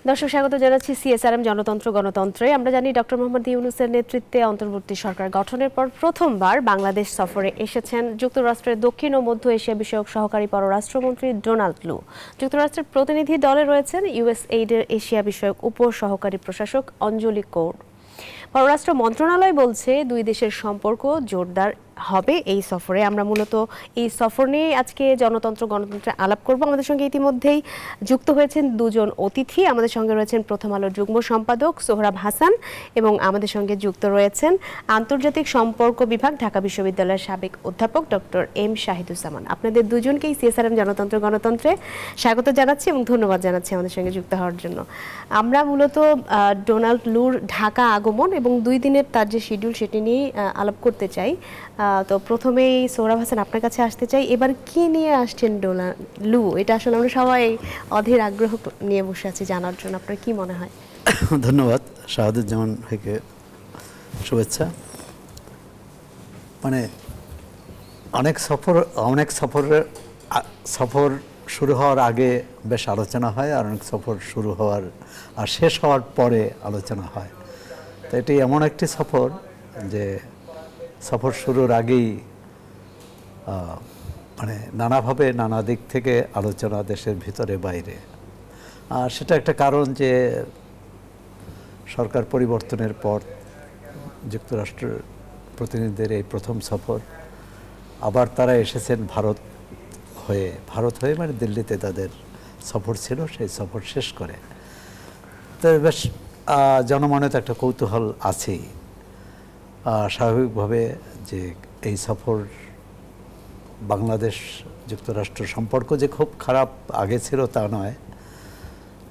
দর্শক স্বাগত জানাচ্ছি সিএসআরএম জনতন্ত্র গণতন্ত্রে। আমরা জানি ডক্টর মোহাম্মদ ইউনূসের নেতৃত্বে অন্তর্বর্তী সরকার গঠনের পর প্রথমবার বাংলাদেশ সফরে এসেছেন যুক্তরাষ্ট্রের দক্ষিণ ও মধ্য এশিয়া বিষয়ক সহকারী পররাষ্ট্রমন্ত্রী ডোনাল্ড লু। যুক্তরাষ্ট্রের প্রতিনিধি দলে রয়েছেন ইউএসএইডের এশিয়া বিষয়ক উপ সহকারী প্রশাসক অঞ্জলি কৌর। পররাষ্ট্র মন্ত্রণালয় বলছে দুই দেশের সম্পর্ক জোরদার হবে এই সফরে। আমরা মূলত এই সফর নিয়ে আজকে জনতন্ত্র গণতন্ত্রে আলাপ করব। আমাদের সঙ্গে ইতিমধ্যেই যুক্ত হয়েছেন দুজন অতিথি। আমাদের সঙ্গে রয়েছেন প্রথম আলোর যুগ্ম সম্পাদক সোহরাব হাসান এবং আমাদের সঙ্গে যুক্ত রয়েছেন আন্তর্জাতিক সম্পর্ক বিভাগ ঢাকা বিশ্ববিদ্যালয়ের সাবেক অধ্যাপক ডক্টর এম শাহিদুজ্জামান। আপনাদের দুজনকেই সিএসআরএম জনতন্ত্র গণতন্ত্রে স্বাগত জানাচ্ছি এবং ধন্যবাদ জানাচ্ছি আমাদের সঙ্গে যুক্ত হওয়ার জন্য। আমরা মূলত ডোনাল্ড লুর ঢাকা আগমন এবং 2 দিনের তার যে শিডিউল সেটি নিয়ে আলাপ করতে চাই। তো প্রথমেই সোহরাব হাসান আপনার কাছে আসতে চাই, এবার কি নিয়ে আসছেন ডোনাল্ড লু? এটা আসলে আমরা সবাই অধীর আগ্রহ নিয়ে বসে আছি জানার জন্য। আপনার কি মনে হয়? ধন্যবাদ শাহাদুজ্জামান ভাইকে, শুভেচ্ছা। মানে অনেক সফর শুরু হওয়ার আগে বেশ আলোচনা হয়, আর অনেক সফর শুরু হওয়ার আর শেষ হওয়ার পরে আলোচনা হয়। তো এটি এমন একটি সফর যে সফর শুরুর আগেই মানে নানাভাবে নানা দিক থেকে আলোচনা দেশের ভিতরে বাইরে। আর সেটা একটা কারণ যে সরকার পরিবর্তনের পর যুক্তরাষ্ট্রের প্রতিনিধিদের এই প্রথম সফর। আবার তারা এসেছেন ভারত হয়ে মানে দিল্লিতে তাদের সফর ছিল, সেই সফর শেষ করে। তো বেশ জনমনে তো একটা কৌতূহল আছেই স্বাভাবিকভাবে যে এই সফর বাংলাদেশ যুক্তরাষ্ট্র সম্পর্ক যে খুব খারাপ আগে ছিল তা নয়,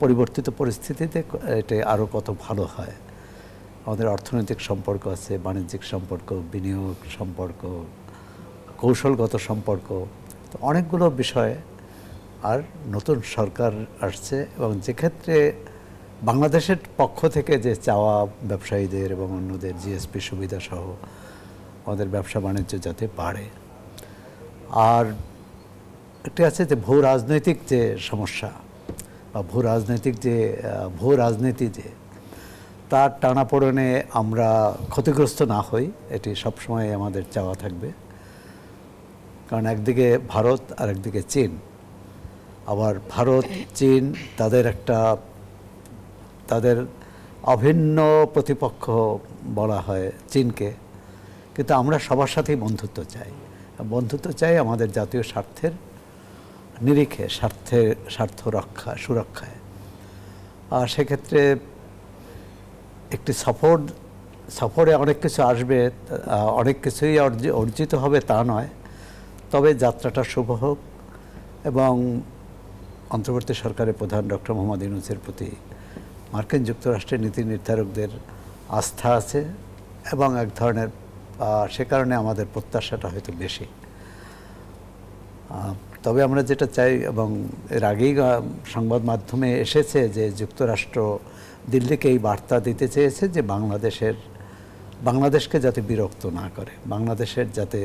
পরিবর্তিত পরিস্থিতিতে এটা আরও কত ভালো হয়। আমাদের অর্থনৈতিক সম্পর্ক আছে, বাণিজ্যিক সম্পর্ক, বিনিয়োগ সম্পর্ক, কৌশলগত সম্পর্ক, তো অনেকগুলো বিষয়। আর নতুন সরকার আসছে এবং যেক্ষেত্রে বাংলাদেশের পক্ষ থেকে যে চাওয়া ব্যবসায়ীদের এবং অন্যদের জিএসপি সুবিধা সহ আমাদের ব্যবসা বাণিজ্য যাতে বাড়ে। আর একটি আছে যে ভূ রাজনৈতিক যে সমস্যা বা ভূ রাজনীতি যে তার টানাপোড়েনে আমরা ক্ষতিগ্রস্ত না হই, এটি সবসময় আমাদের চাওয়া থাকবে। কারণ একদিকে ভারত আর একদিকে চীন। আবার ভারত চীন তাদের অভিন্ন প্রতিপক্ষ বলা হয় চীনকে, কিন্তু আমরা সবার সাথেই বন্ধুত্ব চাই আমাদের জাতীয় স্বার্থের নিরিখে, স্বার্থ সুরক্ষায়। আর সেক্ষেত্রে একটি সফরে অনেক কিছু আসবে, অনেক কিছুই অর্জিত হবে তা নয়, তবে যাত্রাটা শুভ হোক। এবং অন্তর্বর্তী সরকারের প্রধান ডক্টর মোহাম্মদ ইউনূসের প্রতি মার্কিন যুক্তরাষ্ট্রের নীতি নির্ধারকদের আস্থা আছে এবং এক ধরনের সে কারণে আমাদের প্রত্যাশাটা হয়তো বেশি। তবে আমরা যেটা চাই, এবং এর আগেই সংবাদ মাধ্যমে এসেছে যে যুক্তরাষ্ট্র দিল্লিকে এই বার্তা দিতে চেয়েছে যে বাংলাদেশকে যাতে বিরক্ত না করে, বাংলাদেশের যাতে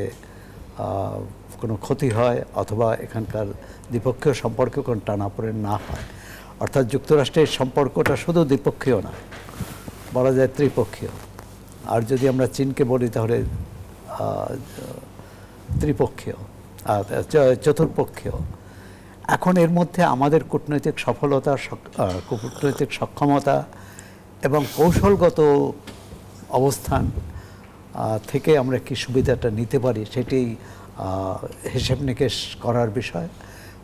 কোনো ক্ষতি হয় অথবা এখানকার দ্বিপক্ষীয় সম্পর্কে কোনো টানাপোড়েন না হয়। অর্থাৎ যুক্তরাষ্ট্রের সম্পর্কটা শুধু দ্বিপক্ষীয় না, বলা যায় ত্রিপক্ষীয়। আর যদি আমরা চীনকে বলি তাহলে ত্রিপক্ষীয়, চতুর্পক্ষীয়। এখন এর মধ্যে আমাদের কূটনৈতিক সফলতা, কূটনৈতিক সক্ষমতা এবং কৌশলগত অবস্থান থেকে আমরা কি সুবিধাটা নিতে পারি সেটি হিসেব নিকেশ করার বিষয়।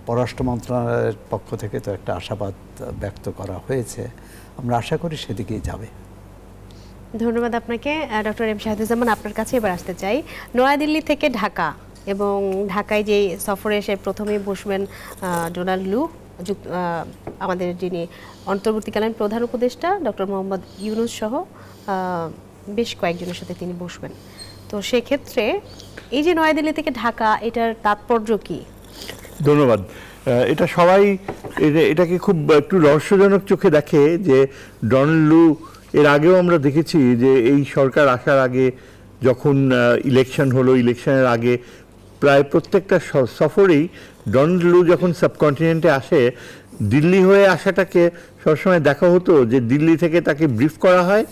পররাষ্ট্র মন্ত্রণালয়ের পক্ষ থেকে তো একটা আশাবাদ ব্যক্ত করা হয়েছে, আমরা আশা করি সেদিকেই যাবে। ধন্যবাদ আপনাকে। ডক্টর এম শাহিদুজ্জামান, আপনার কাছে এবার আসতে চাই। নয়াদিল্লি থেকে ঢাকা এবং ঢাকায় যে সফরে এসে প্রথমেই বসবেন ডোনাল্ড লু, আমাদের যিনি অন্তর্বর্তীকালীন প্রধান উপদেষ্টা ডক্টর মোহাম্মদ ইউনূস সহ বেশ কয়েকজনের সাথে তিনি বসবেন। তো সেক্ষেত্রে এই যে নয়াদিল্লি থেকে ঢাকা, এটার তাৎপর্য কি? ধন্যবাদ। এটা সবাই এটাকে খুব একটু রহস্যজনক চোখে দেখে যে ডোনাল্ড লু, এর আগেও আমরা দেখেছি যে এই সরকার আসার আগে যখন ইলেকশন হলো, ইলেকশনের আগে প্রায় প্রত্যেকটা সফরেই ডোনাল্ড লু যখন সাবকন্টিনেন্টে আসে, দিল্লি হয়ে আসাটাকে সবসময় দেখা হতো যে দিল্লি থেকে তাকে ব্রিফ করা হয়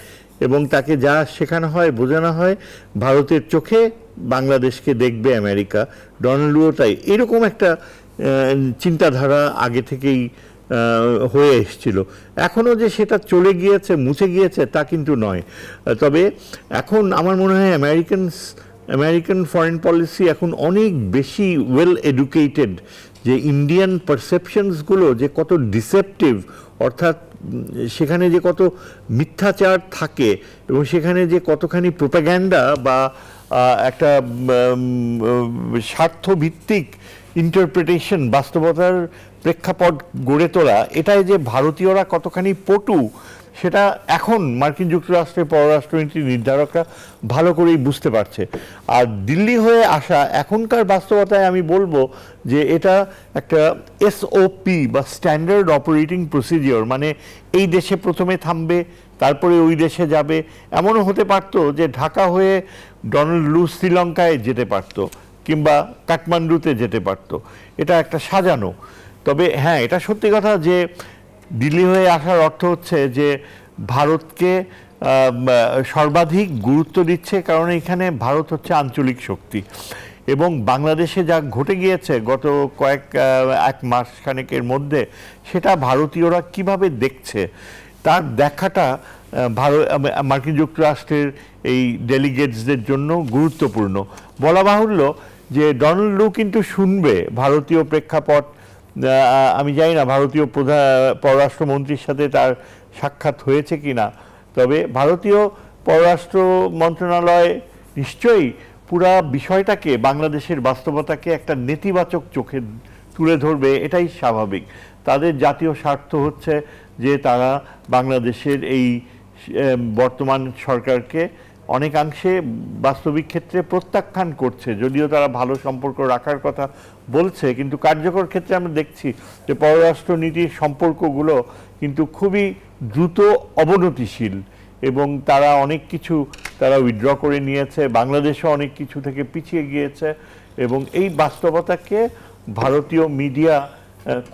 এবং তাকে যা শেখানো হয় বোঝানো হয় ভারতের চোখে বাংলাদেশকে দেখবে আমেরিকা, ডোনাল্ড লুও তাই। এরকম একটা চিন্তাধারা আগে থেকেই হয়ে এসেছিল। এখনও যে সেটা চলে গিয়েছে, মুছে গিয়েছে তা কিন্তু নয়। তবে এখন আমার মনে হয় আমেরিকান ফরেন পলিসি এখন অনেক বেশি ওয়েল এডুকেটেড, যে ইন্ডিয়ান পারসেপশনসগুলো যে কত ডিসেপটিভ, অর্থাৎ সেখানে যে কত মিথ্যাচার থাকে এবং সেখানে যে কতখানি প্রোপাগ্যান্ডা বা একটা স্বার্থভিত্তিক ইন্টারপ্রিটেশন, বাস্তবতার প্রেক্ষাপট গড়ে তোলা, এটাই যে ভারতীয়রা কতখানি পটু সেটা এখন মার্কিন যুক্তরাষ্ট্রের পররাষ্ট্রনীতি নির্ধারকরা ভালো করেই বুঝতে পারছে। আর দিল্লি হয়ে আসা এখনকার বাস্তবতায় আমি বলবো যে এটা একটা SOP বা স্ট্যান্ডার্ড অপারেটিং প্রসিডিওর, মানে এই দেশে প্রথমে থামবে তারপরে ওই দেশে যাবে। এমনও হতে পারতো যে ঢাকা হয়ে ডোনাল্ড লু শ্রীলঙ্কায় যেতে পারতো কিংবা কাঠমান্ডুতে যেতে পারতো। এটা একটা সাজানো। তবে হ্যাঁ, এটা সত্যি কথা যে দিল্লি হয়ে আসার অর্থ হচ্ছে যে ভারতকে সর্বাধিক গুরুত্ব দিচ্ছে, কারণ এখানে ভারত হচ্ছে আঞ্চলিক শক্তি। এবং বাংলাদেশে যা ঘটে গিয়েছে গত এক মাস খানেকের মধ্যে, সেটা ভারতীয়রা কিভাবে দেখছে তার দেখাটা মার্কিন যুক্তরাষ্ট্রের এই ডেলিগেটসদের জন্য গুরুত্বপূর্ণ। বলা বাহুল্য যে ডোনাল্ড লু কিন্তু শুনবে ভারতীয় প্রেক্ষাপট। আমি জানি না ভারতীয় পররাষ্ট্রমন্ত্রীর সাথে তার সাক্ষাৎ হয়েছে কি না, তবে ভারতীয় পররাষ্ট্র মন্ত্রণালয় নিশ্চয়ই পুরা বিষয়টাকে, বাংলাদেশের বাস্তবতাকে একটা নেতিবাচক চোখে তুলে ধরবে, এটাই স্বাভাবিক। তাদের জাতীয় স্বার্থ হচ্ছে যে তারা বাংলাদেশের এই বর্তমান সরকারকে অনেকাংশে বাস্তবিক ক্ষেত্রে প্রত্যাখ্যান করছে। যদিও তারা ভালো সম্পর্ক রাখার কথা বলছে, কিন্তু কার্যকর ক্ষেত্রে আমরা দেখছি যে পররাষ্ট্রনীতির সম্পর্কগুলো কিন্তু খুবই দ্রুত অবনতিশীল এবং তারা অনেক কিছু তারা উইথড্র করে নিয়েছে, বাংলাদেশও অনেক কিছু থেকে পিছিয়ে গিয়েছে। এবং এই বাস্তবতাকে ভারতীয় মিডিয়া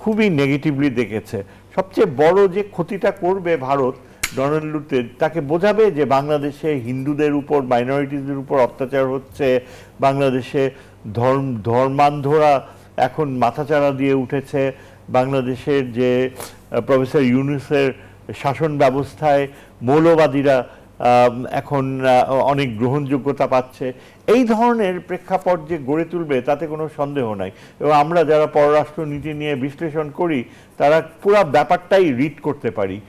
খুবই নেগেটিভলি দেখেছে। সবচেয়ে বড় যে ক্ষতিটা করবে ভারত ডোনাল্ড লুতে, তাকে বোঝাবে যে বাংলাদেশে হিন্দুদের উপর, মাইনরিটিসদের উপর অত্যাচার হচ্ছে, বাংলাদেশে ধর্মান্ধরা এখন মাথাচাড়া দিয়ে উঠেছে, বাংলাদেশের যে প্রফেসর ইউনূসের শাসন ব্যবস্থায় মৌলবাদীরা এখন অনেক গ্রহণযোগ্যতা পাচ্ছে। এই ধরনের প্রেক্ষাপট যে গড়ে তুলবে তাতে কোনো সন্দেহ নাই। এবং আমরা যারা পররাষ্ট্র নীতি নিয়ে বিশ্লেষণ করি তারা পুরো ব্যাপারটাই রিড করতে পারি।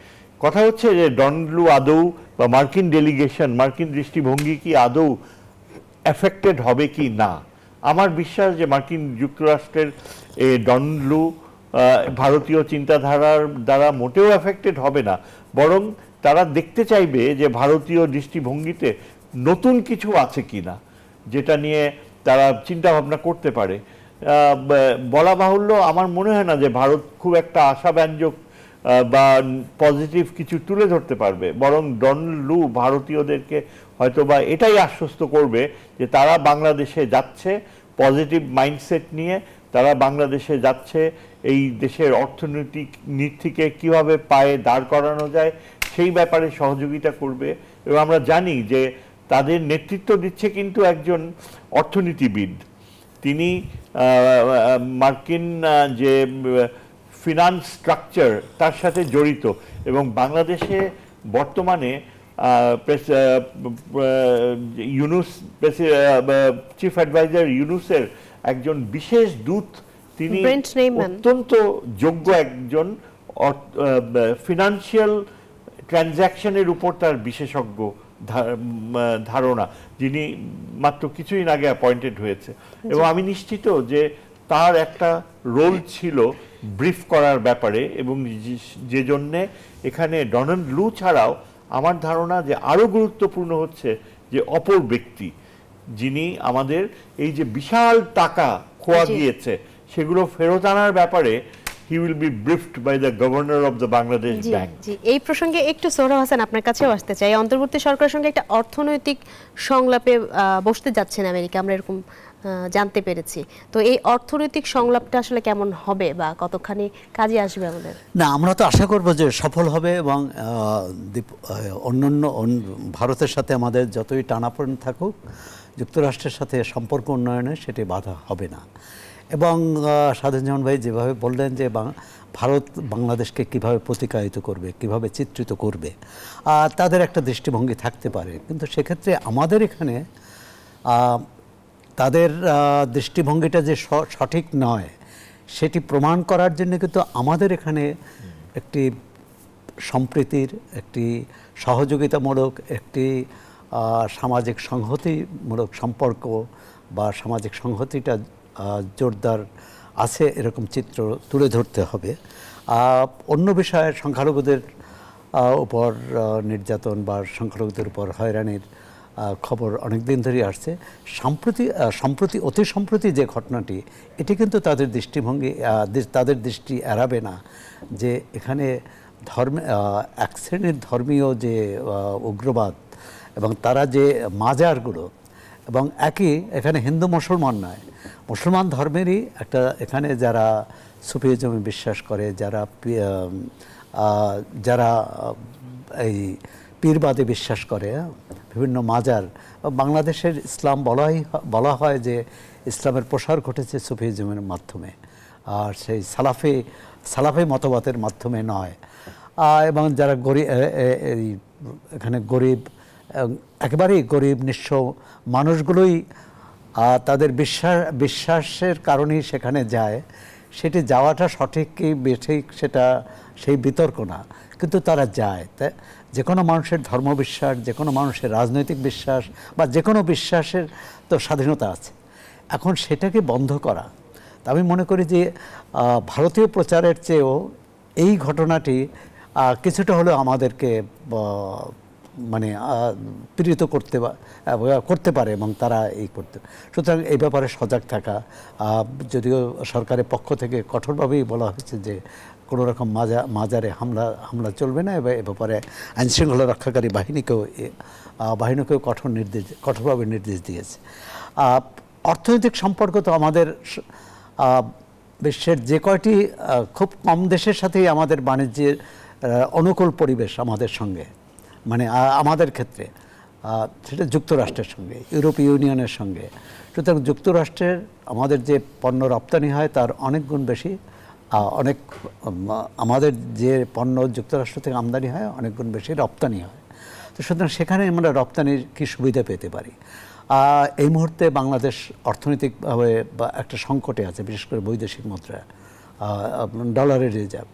কথা হচ্ছে যে ডোনাল্ড লু আদৌ বা মার্কিন ডেলিগেশন, মার্কিন দৃষ্টিভঙ্গি কি আদৌ এফেক্টেড হবে কি না। আমার বিশ্বাস যে মার্কিন যুক্তরাষ্ট্রের ডোনাল্ড লু ভারতীয় চিন্তাধারার দ্বারা মোটেও এফেক্টেড হবে না, বরং তারা দেখতে চাইবে যে ভারতীয় দৃষ্টিভঙ্গিতে নতুন কিছু আছে কিনা, যেটা নিয়ে তারা চিন্তা ভাবনা করতে পারে। বলা বাহুল্য, আমার মনে হয় না যে ভারত খুব একটা আশাব্যঞ্জক বা পজিটিভ কিছু তুলে ধরতে পারবে, বরং ডোনাল্ড লু ভারতীয়দেরকে হয়তো বা এটাই আশ্বস্ত করবে যে তারা বাংলাদেশে যাচ্ছে পজিটিভ মাইন্ডসেট নিয়ে, তারা বাংলাদেশে যাচ্ছে এই দেশের অর্থনৈতিক নীতিকে কিভাবে পায়ে দাঁড় করানো যায় সেই ব্যাপারে সহযোগিতা করবে। এবং আমরা জানি যে তাদের নেতৃত্ব দিচ্ছে কিন্তু একজন অর্থনীতিবিদ, তিনি মার্কিন যে ফিনান্স স্ট্রাকচার তার সাথে জড়িত। এবং বাংলাদেশে বর্তমানে চিফ অ্যাডভাইজার ইউনূসের একজন বিশেষ দূত, তিনি অত্যন্ত যোগ্য একজন ফিনান্সিয়াল ট্রানজ্যাকশনের উপর তার বিশেষজ্ঞ ধারণা, যিনি মাত্র কিছুদিন আগে অ্যাপয়েন্টেড হয়েছে। এবং আমি নিশ্চিত যে তার একটা রোল ছিল ব্রিফ করার ব্যাপারে, এবং যে জন্যে এখানে ডোনাল্ড লু ছাড়াও আমার ধারণা যে আরও গুরুত্বপূর্ণ হচ্ছে যে অপর ব্যক্তি, যিনি আমাদের এই যে বিশাল টাকা খোয়া গিয়েছে সেগুলো ফেরত আনার ব্যাপারে he will be briefed by the governor of the Bangladesh Bank. জি, এই প্রসঙ্গে একটু সোহরা হাসান আপনার কাছেও আসতে চাই। অন্তর্বর্তী সরকারের সঙ্গে একটা অর্থনৈতিক সংলাপে বসতে যাচ্ছেন আমেরিকা, আমরা এরকম জানতে পেরেছি। তো এই অর্থনৈতিক সংলাপটা আসলে কেমন হবে বা কতখানি কাজে আসবে আমাদের? না, আমরা তো আশা করব যে সফল হবে এবং অন্যান্য ভারতের সাথে আমাদের যতই টানাপোড়েন থাকুক, যুক্তরাষ্ট্রের সাথে সম্পর্ক উন্নয়নে সেটি বাধা হবে না। এবং সাধুজ্জামান ভাই যেভাবে বললেন যে ভারত বাংলাদেশকে কিভাবে প্রতিকায়িত করবে, কিভাবে চিত্রিত করবে, তাদের একটা দৃষ্টিভঙ্গি থাকতে পারে, কিন্তু সেক্ষেত্রে আমাদের এখানে তাদের দৃষ্টিভঙ্গিটা যে সঠিক নয় সেটি প্রমাণ করার জন্য কিন্তু আমাদের এখানে একটি সম্প্রীতির, একটি সহযোগিতামূলক, একটি সামাজিক সংহতিমূলক সম্পর্ক বা সামাজিক সংহতিটা জোরদার আছে এরকম চিত্র তুলে ধরতে হবে। অন্য বিষয়ে সংখ্যালঘুদের উপর নির্যাতন বা সংখ্যালঘুদের উপর হয়রানির খবর অনেক দিন ধরেই আসছে। অতি সম্প্রতি যে ঘটনাটি, এটি কিন্তু তাদের দৃষ্টিভঙ্গি, তাদের দৃষ্টি এড়াবে না যে এখানে এক শ্রেণীর ধর্মীয় যে উগ্রবাদ এবং তারা যে মাজারগুলো, এবং একই এখানে হিন্দু মুসলমান নয়, মুসলমান ধর্মেরই একটা, এখানে যারা সুফিজমে বিশ্বাস করে, যারা এই পীরবাদে বিশ্বাস করে, বিভিন্ন মাজার, বাংলাদেশের ইসলাম বলা হয় যে ইসলামের প্রসার ঘটেছে সুফিজমের মাধ্যমে, আর সেই সালাফি মতবাদের মাধ্যমে নয়। এবং যারা এখানে গরিব, একেবারেই গরিব নিঃস্ব মানুষগুলোই তাদের বিশ্বাসের কারণেই সেখানে যায়। সেটি যাওয়াটা সঠিক কি বেঠিক সেটা সেই বিতর্ক না, কিন্তু তারা যায়। যে কোনো মানুষের ধর্মবিশ্বাস, যে কোনো মানুষের রাজনৈতিক বিশ্বাস বা যে কোনো বিশ্বাসের তো স্বাধীনতা আছে। এখন সেটাকে বন্ধ করা, আমি মনে করি যে ভারতীয় প্রচারের চেয়েও এই ঘটনাটি কিছুটা হলেও আমাদেরকে মানে পীড়িত করতে পারে এবং তারা সুতরাং এই ব্যাপারে সজাগ থাকা। যদিও সরকারের পক্ষ থেকে কঠোরভাবেই বলা হয়েছে যে কোনো রকম মাজারে হামলা চলবে না, এবং এ ব্যাপারে আইনশৃঙ্খলা রক্ষাকারী বাহিনীকেও কঠোরভাবে নির্দেশ দিয়েছে। অর্থনৈতিক সম্পর্ক তো আমাদের বিশ্বের যে কয়টি খুব কম দেশের সাথেই আমাদের বাণিজ্যের অনুকূল পরিবেশ আমাদের সঙ্গে, মানে আমাদের ক্ষেত্রে সেটা যুক্তরাষ্ট্রের সঙ্গে, ইউরোপীয় ইউনিয়নের সঙ্গে। সুতরাং যুক্তরাষ্ট্রের আমাদের যে পণ্য রপ্তানি হয় তার অনেক গুণ বেশি, আমাদের যে পণ্য যুক্তরাষ্ট্র থেকে আমদানি হয় অনেক গুণ বেশি রপ্তানি হয়। তো সুতরাং সেখানে আমরা রপ্তানির কী সুবিধা পেতে পারি। এই মুহূর্তে বাংলাদেশ অর্থনৈতিকভাবে একটা সংকটে আছে, বিশেষ করে বৈদেশিক মুদ্রা, ডলারের রিজার্ভ।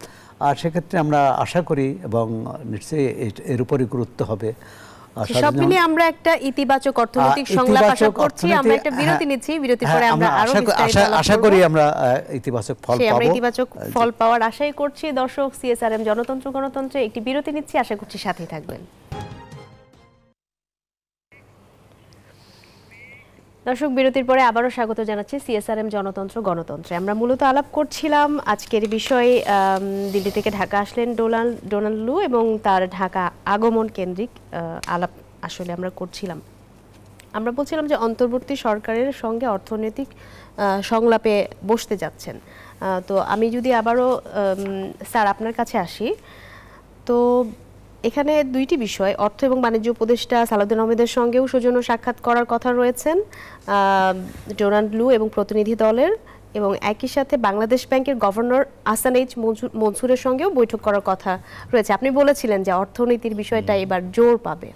আর সেক্ষেত্রে আমরা আশা করি এবং নিশ্চয়ই এর উপরই গুরুত্ব হবে। সব মিলিয়ে আমরা একটা ইতিবাচক অর্থনৈতিক সংলাপ আশা করছি। আমরা একটা বিরতি নিচ্ছি, বিরতির পরে আমরা আরো আশা করি আমরা ইতিবাচক ফল পাবো। আমরা ইতিবাচক ফল পাওয়ার আশাই করছি। দর্শক, সিএসআরএম জনতন্ত্র গণতন্ত্রে একটি বিরতি নিচ্ছি, আশা করছি সাথেই থাকবেন। দর্শক, বিরতির পরে আবারও স্বাগত জানাচ্ছি সিএসআরএম জনতন্ত্র গণতন্ত্রে। আমরা মূলত আলাপ করছিলাম আজকের বিষয়ে, দিল্লি থেকে ঢাকা আসলেন ডোনাল্ড লু এবং তার ঢাকা আগমন কেন্দ্রিক আলাপ আসলে আমরা করছিলাম। আমরা বলছিলাম যে অন্তর্বর্তী সরকারের সঙ্গে অর্থনৈতিক সংলাপে বসতে যাচ্ছেন। তো আমি যদি আবারও স্যার আপনার কাছে আসি, তো এখানে দুইটি বিষয়, অর্থ এবং বাণিজ্য উপদেষ্টা সালাউদ্দিন আহমেদের সঙ্গেও সৌজন্য সাক্ষাৎ করার কথা রয়েছেন ডোনাল্ড লু এবং প্রতিনিধি দলের, এবং একই সাথে বাংলাদেশ ব্যাংকের গভর্নর আহসান এইচ মনসুরের সঙ্গেও বৈঠক করার কথা রয়েছে। আপনি বলেছিলেন যে অর্থনীতির বিষয়টা এবার জোর পাবে।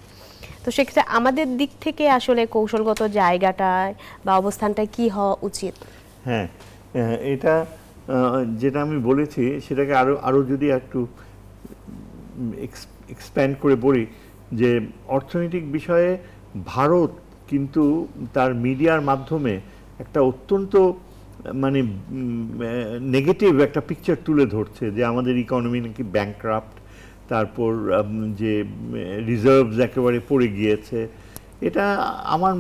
তো সেক্ষেত্রে আমাদের দিক থেকে আসলে কৌশলগত জায়গাটায় বা অবস্থানটায় কি হওয়া উচিত? হ্যাঁ, এটা যেটা আমি বলেছি সেটাকে আরো যদি একটু এক্সপ্যান্ড করে বলি, যে অর্থনৈতিক বিষয়ে ভারত কিন্তু তার মিডিয়ার মাধ্যমে একটা অত্যন্ত মানে নেগেটিভ একটা পিকচার তুলে ধরছে যে আমাদের ইকোনমি নাকি ব্যাংক্রাফট, তারপর যে রিজার্ভস একেবারে পড়ে গিয়েছে। এটা আমার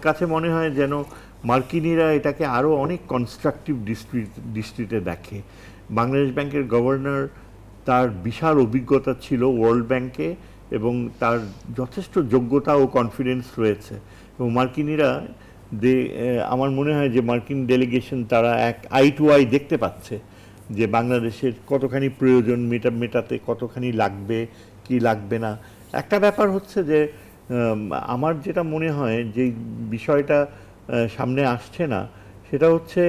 কাছে মনে হয় যেন মার্কিনিরা এটাকে আরও অনেক কনস্ট্রাকটিভ দৃষ্টিতে দেখে। বাংলাদেশ ব্যাংকের গভর্নর, তার বিশাল অভিজ্ঞতা ছিল ওয়ার্ল্ড ব্যাংকে এবং তার যথেষ্ট যোগ্যতা ও কনফিডেন্স রয়েছে, এবং মার্কিনিরা আমার মনে হয় যে মার্কিন ডেলিগেশন তারা এক আই টু আই দেখতে পাচ্ছে যে বাংলাদেশের কতখানি প্রয়োজন মেটাতে কতখানি লাগবে কি লাগবে না। একটা ব্যাপার হচ্ছে যে আমার যেটা মনে হয় যে বিষয়টা সামনে আসছে না সেটা হচ্ছে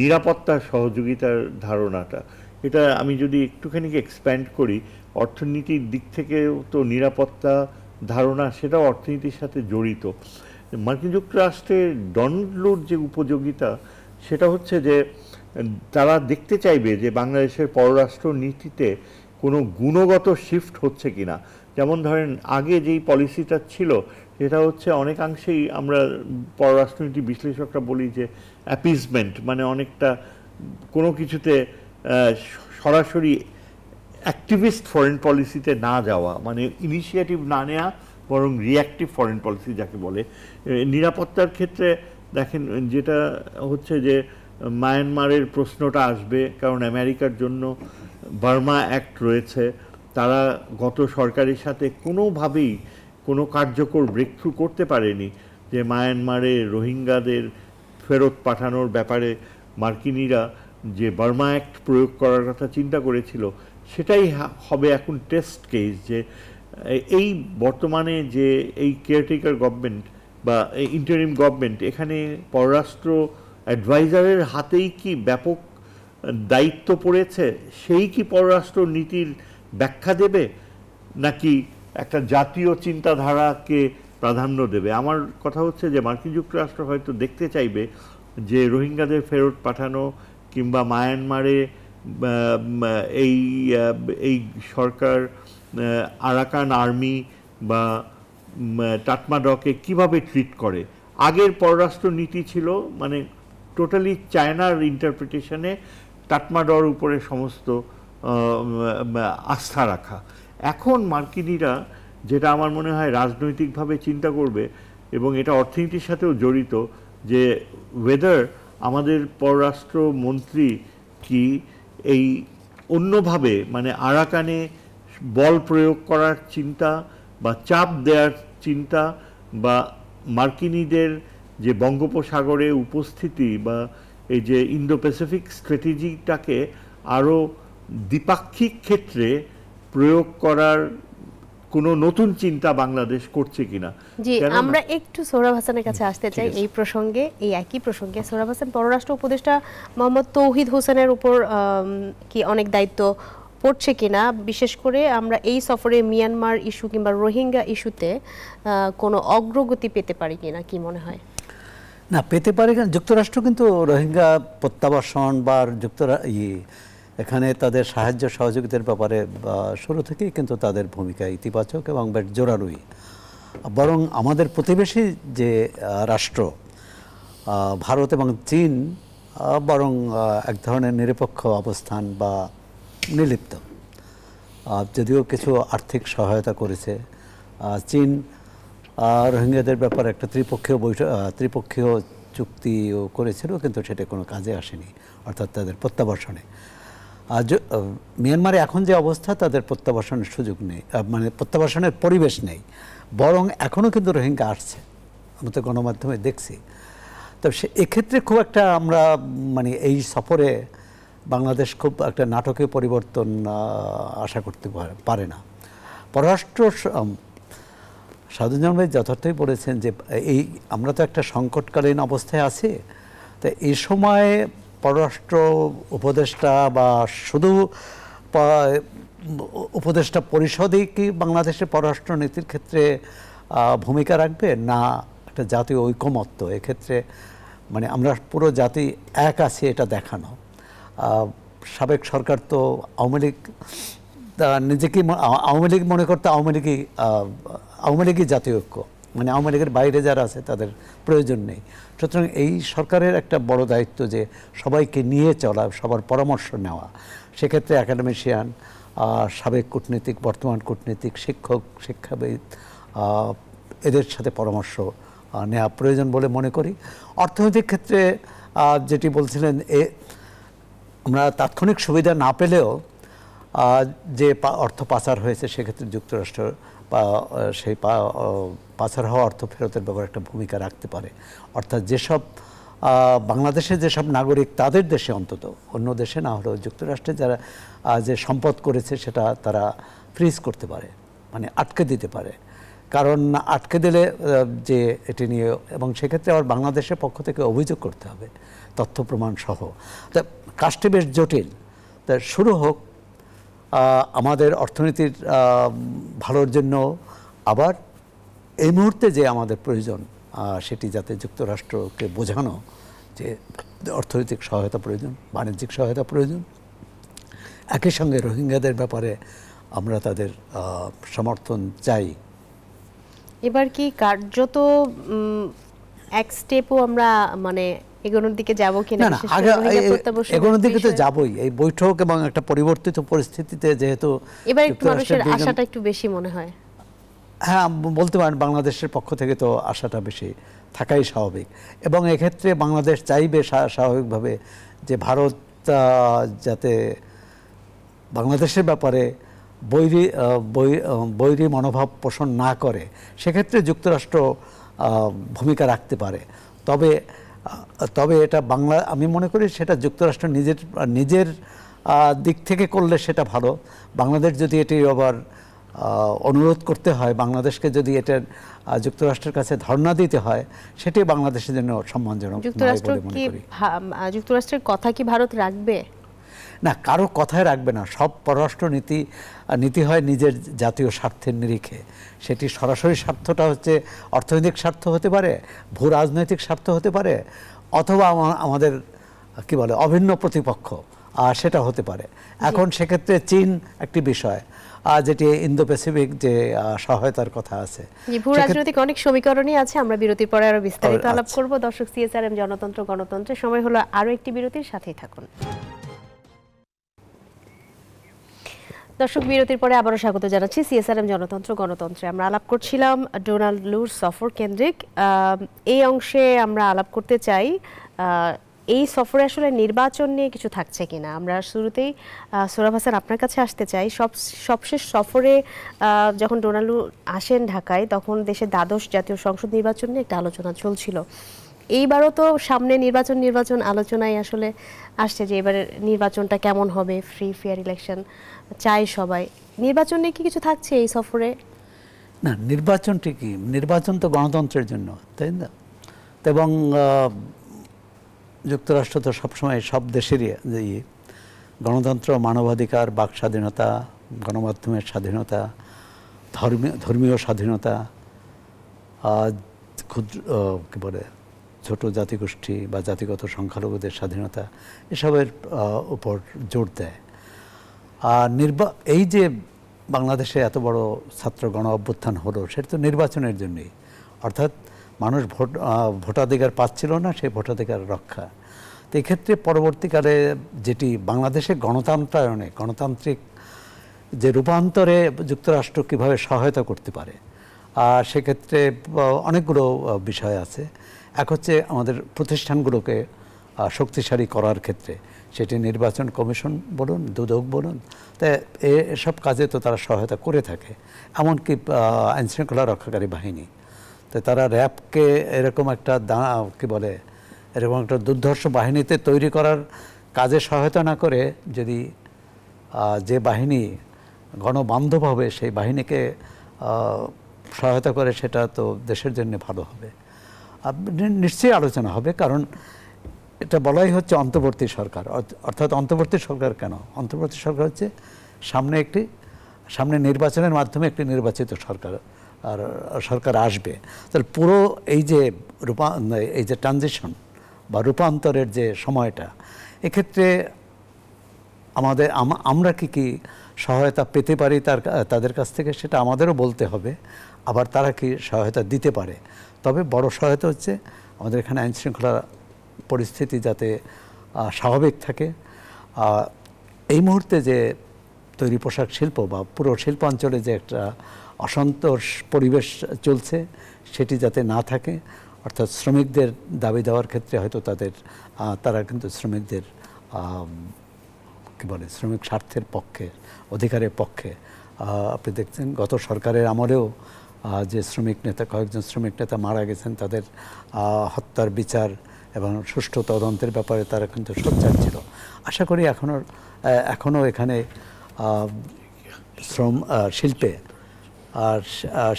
নিরাপত্তার সহযোগিতার ধারণাটা। এটা আমি যদি একটুখানি এক্সপ্যান্ড করি, অর্থনীতির দিক থেকেও তো নিরাপত্তা ধারণা সেটাও অর্থনীতির সাথে জড়িত। মার্কিন যুক্তরাষ্ট্রের ডোনাল্ড লুর যে উপযোগিতা সেটা হচ্ছে যে তারা দেখতে চাইবে যে বাংলাদেশের পররাষ্ট্র নীতিতে কোনো গুণগত শিফট হচ্ছে কিনা। যেমন ধরেন আগে যেই পলিসিটা ছিল সেটা হচ্ছে অনেকাংশেই আমরা পররাষ্ট্রনীতি বিশ্লেষকরা বলি যে অ্যাপিজমেন্ট, মানে অনেকটা কোনো কিছুতে সরাসরি অ্যাক্টিভিস্ট ফরেন পলিসিতে না যাওয়া, মানে ইনিশিয়েটিভ না নেওয়া, বরং রিঅ্যাক্টিভ ফরেন পলিসি যাকে বলে। নিরাপত্তার ক্ষেত্রে দেখেন যেটা হচ্ছে যে মায়ানমারের প্রশ্নটা আসবে, কারণ আমেরিকার জন্য বার্মা অ্যাক্ট রয়েছে। তারা গত সরকারের সাথে কোনোভাবেই কোনো কার্যকর ব্রেকথ্রু করতে পারেনি যে মায়ানমারে রোহিঙ্গাদের ফেরত পাঠানোর ব্যাপারে মার্কিনিরা যে বার্মা অ্যাক্ট প্রয়োগ করার কথা চিন্তা করেছিল সেটাই হবে এখন টেস্ট কেস, যে এই বর্তমানে যে এই কেয়ারটেকার গভর্নমেন্ট বা ইন্টারিম গভর্নমেন্ট, এখানে পররাষ্ট্র অ্যাডভাইজারের হাতেই কি ব্যাপক দায়িত্ব পড়েছে, সেই কি পররাষ্ট্র নীতির ব্যাখ্যা দেবে নাকি একটা জাতীয় চিন্তাধারাকে প্রাধান্য দেবে। আমার কথা হচ্ছে যে মার্কিন যুক্তরাষ্ট্র হয়তো দেখতে চাইবে যে রোহিঙ্গাদের ফেরত পাঠানো কিংবা মায়ানমারে এই সরকার আরাকান আর্মি বা টাটমাডকে কিভাবে ট্রিট করে। আগের পররাষ্ট্র নীতি ছিল মানে টোটালি চায়নার ইন্টারপ্রিটেশনে টাটমাডর উপরে সমস্ত আস্থা রাখা। এখন মার্কিনিরা যেটা আমার মনে হয় রাজনৈতিকভাবে চিন্তা করবে, এবং এটা অর্থনীতির সাথেও জড়িত, যে ওয়েদার আমাদের পররাষ্ট্র মন্ত্রী কি এই অন্যভাবে মানে আরাকানে বল প্রয়োগ করার চিন্তা বা চাপ দেওয়ার চিন্তা বা মার্কিনীদের যে বঙ্গোপসাগরে উপস্থিতি বা এই যে ইন্দো প্যাসিফিক স্ট্র্যাটেজিটাকে আরও দ্বিপাক্ষিক ক্ষেত্রে প্রয়োগ করার কোনো নতুন চিন্তা বাংলাদেশ করছে কিনা। জি, আমরা একটু সোহরাব হাসানের কাছে আসতে চাই এই প্রসঙ্গে, এই একই প্রসঙ্গে। সোহরাব হাসান, পররাষ্ট্র উপদেষ্টা মোহাম্মদ তৌহিদ হোসেনের উপর কি অনেক দায়িত্ব পড়ছে কিনা, বিশেষ করে আমরা এই সফরে মিয়ানমার ইস্যু কিংবা রোহিঙ্গা ইস্যুতে কোনো অগ্রগতি পেতে পারি কিনা, কি মনে হয়? না, পেতে পারে কেন, যুক্তরাষ্ট্র কিন্তু রোহিঙ্গা প্রত্যাবাসন বা এখানে তাদের সাহায্য সহযোগিতার ব্যাপারে শুরু থেকেই কিন্তু তাদের ভূমিকা ইতিবাচক এবং বেশ জোরালোই। বরং আমাদের প্রতিবেশী যে রাষ্ট্র ভারত এবং চীন বরং এক ধরনের নিরপেক্ষ অবস্থান বা নির্লিপ্ত, যদিও কিছু আর্থিক সহায়তা করেছে। চীন রোহিঙ্গাদের ব্যাপারে একটা ত্রিপক্ষীয় চুক্তিও করেছিল, কিন্তু সেটা কোনো কাজে আসেনি, অর্থাৎ তাদের প্রত্যাবাসনে। মিয়ানমারে এখন যে অবস্থা, তাদের প্রত্যাবাসনের সুযোগ নেই, মানে প্রত্যাবাসনের পরিবেশ নেই, বরং এখনও কিন্তু রোহিঙ্গা আসছে, আমরা তো গণমাধ্যমে দেখছি। তো এক্ষেত্রে খুব একটা আমরা মানে এই সফরে বাংলাদেশ খুব একটা নাটকীয় পরিবর্তন আশা করতে পারে না। পররাষ্ট্র সাধুজন ভাই যথার্থই বলেছেন যে এই আমরা তো একটা সংকটকালীন অবস্থায় আছি, তো এই সময় পররাষ্ট্র উপদেষ্টা বা শুধু উপদেষ্টা পরিষদই কি বাংলাদেশের পররাষ্ট্র নীতির ক্ষেত্রে ভূমিকা রাখবে, না একটা জাতীয় ঐকমত্য এক্ষেত্রে, মানে আমরা পুরো জাতি এক আছি এটা দেখানো। সাবেক সরকার তো আওয়ামী লীগ নিজেকে আওয়ামী লীগ মনে করতে আওয়ামী লীগই জাতীয় ঐক্য, মানে আওয়ামী লীগের বাইরে যারা আছে তাদের প্রয়োজন নেই। সুতরাং এই সরকারের একটা বড় দায়িত্ব যে সবাইকে নিয়ে চলা, সবার পরামর্শ নেওয়া। সেক্ষেত্রে একাডেমিশিয়ান, সাবেক কূটনীতিক, বর্তমান কূটনীতিক, শিক্ষক, শিক্ষাবিদ, এদের সাথে পরামর্শ নেওয়া প্রয়োজন বলে মনে করি। অর্থনৈতিক ক্ষেত্রে যেটি বলছিলেন, আমরা তাৎক্ষণিক সুবিধা না পেলেও যে অর্থ পাচার হয়েছে সেক্ষেত্রে যুক্তরাষ্ট্র সেই পাচার হওয়া অর্থ ফেরতের ব্যাপারে একটা ভূমিকা রাখতে পারে। অর্থাৎ যেসব বাংলাদেশের যেসব নাগরিক তাদের দেশে অন্তত, অন্য দেশে না হলেও যুক্তরাষ্ট্রে যারা যে সম্পদ করেছে সেটা তারা ফ্রিজ করতে পারে, মানে আটকে দিতে পারে। কারণ আটকে দিলে যে এটি নিয়ে, এবং সেক্ষেত্রে আবার বাংলাদেশের পক্ষ থেকে অভিযোগ করতে হবে তথ্য প্রমাণ সহ। তা কাজটি বেশ জটিল। তা শুরু হোক আমাদের অর্থনীতির ভালোর জন্য। আবার এই মুহূর্তে যে আমাদের প্রয়োজন সেটি যাতে যুক্তরাষ্ট্রকে বোঝানো যে অর্থনৈতিক সহায়তা প্রয়োজন, বাণিজ্যিক সহায়তা প্রয়োজন। একই সঙ্গে রোহিঙ্গাদের ব্যাপারে আমরা তাদের সমর্থন চাই। এবার কি কার্যত এক স্টেপও আমরা মানে এগোনোর দিকে যাব কিনা? না, এগোনোর দিকে তো যাবই। এই বৈঠক এবং একটা পরিবর্তিত পরিস্থিতিতে যেহেতু এবার একটু মানুষের আশাটা একটু বেশি মনে হয়। হ্যাঁ, বলতে পারেন বাংলাদেশের পক্ষ থেকে তো আশাটা বেশি থাকাই স্বাভাবিক। এবং এক্ষেত্রে বাংলাদেশ চাইবে স্বাভাবিকভাবে যে ভারত যাতে বাংলাদেশের ব্যাপারে বৈরী মনোভাব পোষণ না করে, সেক্ষেত্রে যুক্তরাষ্ট্র ভূমিকা রাখতে পারে। তবে এটা আমি মনে করি সেটা যুক্তরাষ্ট্র নিজের দিক থেকে করলে সেটা ভালো। বাংলাদেশ যদি এটি আবার অনুরোধ করতে হয়, বাংলাদেশকে যদি এটা যুক্তরাষ্ট্রের কাছে ধর্ণা দিতে হয়, সেটি বাংলাদেশের জন্য সম্মানজনক। যুক্তরাষ্ট্রের কথা কি ভারত রাখবে? না, কারো কথায় রাখবে না। সব পররাষ্ট্র নীতি হয় নিজের জাতীয় স্বার্থের নিরিখে। সেটি সরাসরি স্বার্থটা হচ্ছে অর্থনৈতিক স্বার্থ হতে পারে, ভূ রাজনৈতিক স্বার্থ হতে পারে, অথবা আমাদের কি বলে অভিন্ন প্রতিপক্ষ সেটা হতে পারে। এখন সেক্ষেত্রে চীন একটি বিষয়, যেটি ইন্দো প্যাসিফিক যে সহায়তার কথা আছে, ভূ রাজনৈতিক অনেক সমীকরণই আছে। আমরা বিরতির পরে আরো বিস্তারিত আলাপ করব। দর্শক, CSRM জনতন্ত্র গণতন্ত্রের সময় হলো আরো একটি বিরতির, সাথেই থাকুন। দর্শক, বিরতির পরে আবারও স্বাগত জানাচ্ছি CSRM জনতন্ত্র গণতন্ত্রে। আমরা আলাপ করছিলাম ডোনাল্ড লুর সফর কেন্দ্রিক। এই অংশে আমরা আলাপ করতে চাই এই সফরে আসলে নির্বাচন নিয়ে কিছু থাকছে কিনা। আমরা শুরুতেই সোহরাব হাসান আপনার কাছে আসতে চাই। সবশেষ সফরে যখন ডোনাল্ড লু আসেন ঢাকায়, তখন দেশের দ্বাদশ জাতীয় সংসদ নির্বাচন নিয়ে একটা আলোচনা চলছিল। এইবারও তো সামনে নির্বাচন আলোচনায় আসলে আসছে যে এবারের নির্বাচনটা কেমন হবে, ফ্রি ফেয়ার ইলেকশন চাই সবাই। নির্বাচন নিয়ে কি কিছু থাকছে এই সফরে? না, নির্বাচনটি কি, নির্বাচন তো গণতন্ত্রের জন্য, তাই না? এবং যুক্তরাষ্ট্র তো সবসময় সব দেশেরই গণতন্ত্র, মানবাধিকার, বাক স্বাধীনতা, গণমাধ্যমের স্বাধীনতা, ধর্মীয় স্বাধীনতা, ক্ষুদ্র কী বলে ছোট জাতিগোষ্ঠী বা জাতিগত সংখ্যালঘুদের স্বাধীনতা, এসবের উপর জোর দেয়। আর এই যে বাংলাদেশে এত বড় ছাত্র গণ অভ্যুত্থান হলো, সেটা তো নির্বাচনের জন্যই। অর্থাৎ মানুষ ভোটাধিকার পাচ্ছিল না, সেই ভোটাধিকার রক্ষা। তো এক্ষেত্রে পরবর্তীকালে যেটি বাংলাদেশে গণতান্ত্রিক যে রূপান্তরে যুক্তরাষ্ট্র কীভাবে সহায়তা করতে পারে, সেক্ষেত্রে অনেকগুলো বিষয় আছে। এক হচ্ছে আমাদের প্রতিষ্ঠানগুলোকে শক্তিশালী করার ক্ষেত্রে, সেটি নির্বাচন কমিশন বলুন, দুদক বলুন, তাই এসব কাজে তো তারা সহায়তা করে থাকে। এমনকি আইনশৃঙ্খলা রক্ষাকারী বাহিনী, তো তারা র্যাবকে এরকম একটা এরকম একটা দুর্ধর্ষ বাহিনীতে তৈরি করার কাজে সহায়তা না করে যদি যে বাহিনী গণবান্ধব হবে সেই বাহিনীকে সহায়তা করে, সেটা তো দেশের জন্য ভালো হবে। নিশ্চয়ই আলোচনা হবে, কারণ এটা বলাই হচ্ছে অন্তর্বর্তী সরকার। অর্থাৎ অন্তর্বর্তী সরকার কেন? অন্তর্বর্তী সরকার হচ্ছে সামনে নির্বাচনের মাধ্যমে একটি নির্বাচিত সরকার আসবে। তাহলে পুরো এই যে ট্রানজিশন বা রূপান্তরের যে সময়টা, এক্ষেত্রে আমরা কি সহায়তা পেতে পারি তাদের কাছ থেকে, সেটা আমাদেরও বলতে হবে। আবার তারা কি সহায়তা দিতে পারে। তবে বড় সহায়তা হচ্ছে আমাদের এখানে আইনশৃঙ্খলা পরিস্থিতি যাতে স্বাভাবিক থাকে। এই মুহূর্তে যে তৈরি পোশাক শিল্প বা পুরো শিল্পাঞ্চলে যে একটা অসন্তোষ পরিবেশ চলছে, সেটি যাতে না থাকে। অর্থাৎ শ্রমিকদের দাবি দেওয়ার ক্ষেত্রে হয়তো তারা কিন্তু শ্রমিকদের কী বলে শ্রমিক স্বার্থের পক্ষে, অধিকারের পক্ষে। আপনি দেখছেন গত সরকারের আমলেও যে শ্রমিক নেতা, কয়েকজন শ্রমিক নেতা মারা গেছেন, তাদের হত্যার বিচার এবং সুষ্ঠু তদন্তের ব্যাপারে তারা কিন্তু সোচ্চার ছিল। আশা করি এখনও এখানে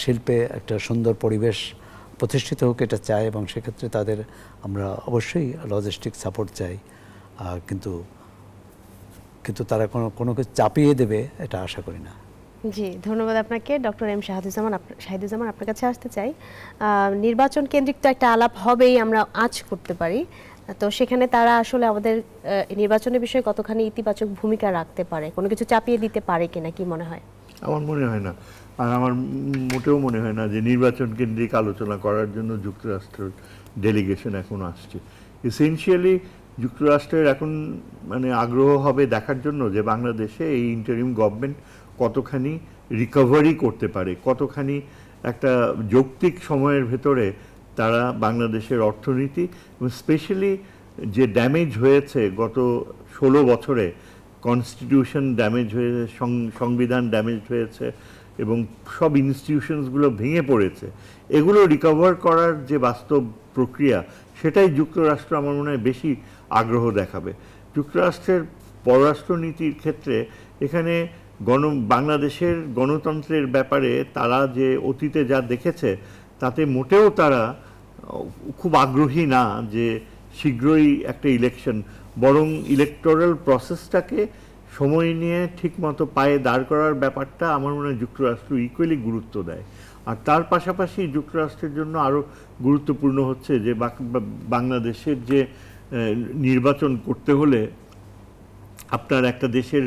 শিল্পে একটা সুন্দর পরিবেশ প্রতিষ্ঠিত হোক এটা চাই, এবং সেক্ষেত্রে তাদের আমরা অবশ্যই লজিস্টিক সাপোর্ট চাই। কিন্তু তারা কোনো কিছু চাপিয়ে দেবে এটা আশা করি না। জি, ধন্যবাদ আপনাকে। ডক্টর এম শাহিদুজ্জামান, আপনার কাছে আসতে চাই। নির্বাচন কেন্দ্রিক তো একটা আলাপ হবেই, আমরা আজ করতে পারি, তো সেখানে তারা আসলে আমাদের নির্বাচনের বিষয়ে কতখানি ইতিবাচক ভূমিকা রাখতে পারে, কোনো কিছু চাপিয়ে দিতে পারে কিনা, কি মনে হয়? আমার মনে হয় না, আর আমার মোটেও মনে হয় না যে নির্বাচন কেন্দ্রিক আলোচনা করার জন্য যুক্তরাষ্ট্রের ডেলিগেশন এখন আসছে। এসেনশিয়ালি যুক্তরাষ্ট্রের এখন মানে আগ্রহ হবে দেখার জন্য যে বাংলাদেশে এই ইন্টারিম গভর্নমেন্ট কতখানি রিকভারি করতে পারে, কতখানি একটা যৌক্তিক সময়ের ভেতরে তারা বাংলাদেশের অর্থনীতি এবং স্পেশালি যে ড্যামেজ হয়েছে গত 16 বছরে, কনস্টিটিউশন ড্যামেজ হয়েছে, সংবিধান ড্যামেজ হয়েছে এবং সব ইনস্টিটিউশনসগুলো ভেঙে পড়েছে, এগুলো রিকভার করার যে বাস্তব প্রক্রিয়া সেটাই যুক্তরাষ্ট্র আমার মনে হয় বেশি আগ্রহ দেখাবে। যুক্তরাষ্ট্রের পররাষ্ট্রনীতির ক্ষেত্রে এখানে বাংলাদেশের গণতন্ত্রের ব্যাপারে তারা যে অতীতে যা দেখেছে তাতে মোটেও তারা খুব আগ্রহী না যে শীঘ্রই একটা ইলেকশন, বরং ইলেকটোরাল প্রসেসটাকে সময় নিয়ে ঠিকমতো পায়ে দাঁড় করার ব্যাপারটা আমার মনে হয় যুক্তরাষ্ট্র ইকুয়ালি গুরুত্ব দেয়। আর তার পাশাপাশি যুক্তরাষ্ট্রের জন্য আরও গুরুত্বপূর্ণ হচ্ছে যে বাংলাদেশের যে নির্বাচন করতে হলে আপনার একটা দেশের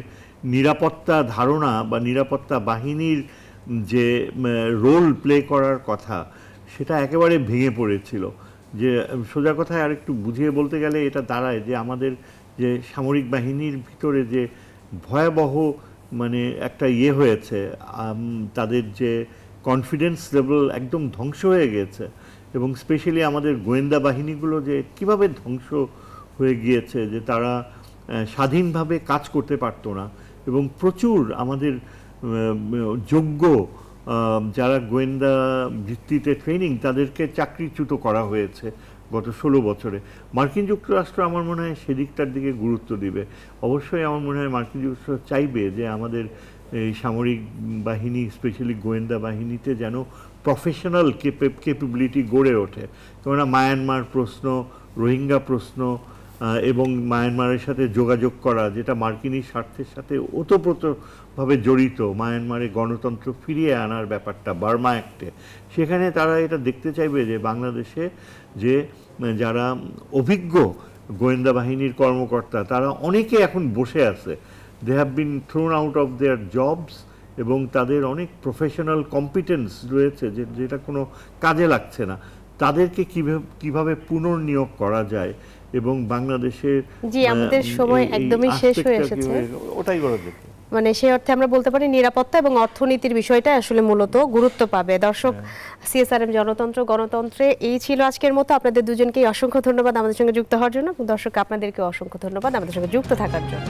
নিরাপত্তা ধারণা বা নিরাপত্তা বাহিনীর যে রোল প্লে করার কথা সেটা একেবারে ভেঙে পড়েছিল। যে সোজা কথায় আরেকটু বুঝিয়ে বলতে গেলে এটা দাঁড়ায় যে আমাদের যে সামরিক বাহিনীর ভিতরে যে ভয়াবহ মানে একটা হয়েছে, তাদের যে কনফিডেন্স লেভেল একদম ধ্বংস হয়ে গেছে, এবং স্পেশালি আমাদের গোয়েন্দা বাহিনীগুলো যে কিভাবে ধ্বংস হয়ে গিয়েছে, যে তারা স্বাধীনভাবে কাজ করতে পারতো না, এবং প্রচুর আমাদের যোগ্য যারা গোয়েন্দা ভিত্তিতে ট্রেনিং তাদেরকে চাকরিচ্যুত করা হয়েছে গত 16 বছরে। মার্কিন যুক্তরাষ্ট্র আমার মনে হয় সেদিকটার দিকে গুরুত্ব দিবে। অবশ্যই আমার মনে হয় মার্কিন যুক্তরাষ্ট্র চাইবে যে আমাদের এই সামরিক বাহিনী, স্পেশালি গোয়েন্দা বাহিনীতে যেন প্রফেশনাল ক্যাপাবিলিটি গড়ে ওঠে। কেননা মায়ানমার প্রশ্ন, রোহিঙ্গা প্রশ্ন এবং মায়ানমারের সাথে যোগাযোগ করা, যেটা মার্কিনী স্বার্থের সাথে ওতপ্রোতভাবে জড়িত, মায়ানমারে গণতন্ত্র ফিরিয়ে আনার ব্যাপারটা বার্মা অ্যাক্টে, সেখানে তারা এটা দেখতে চাইবে যে বাংলাদেশে যে যারা অভিজ্ঞ গোয়েন্দা বাহিনীর কর্মকর্তা তারা অনেকে এখন বসে আছে, they have been thrown out of their jobs, এবং তাদের অনেক প্রফেশনাল কম্পিটেন্স রয়েছে যেটা কোনো কাজে লাগছে না, তাদেরকে কিভাবে পুনর্নিয়োগ করা যায় এবং বাংলাদেশের জি আমাদের সময় একদমই শেষ হয়ে এসেছে, ওটাই করা যেত। মানে সেই অর্থে আমরা বলতে পারি নিরাপত্তা এবং অর্থনীতির বিষয়টা আসলে মূলত গুরুত্ব পাবে। দর্শক, সিএসআরএম জনতন্ত্র গণতন্ত্রে এই ছিল আজকের মতো। আপনাদের দুজনকেই অসংখ্য ধন্যবাদ আমাদের সঙ্গে যুক্ত হওয়ার জন্য, দর্শক আপনাদেরকে অসংখ্য ধন্যবাদ আমাদের সঙ্গে যুক্ত থাকার জন্য।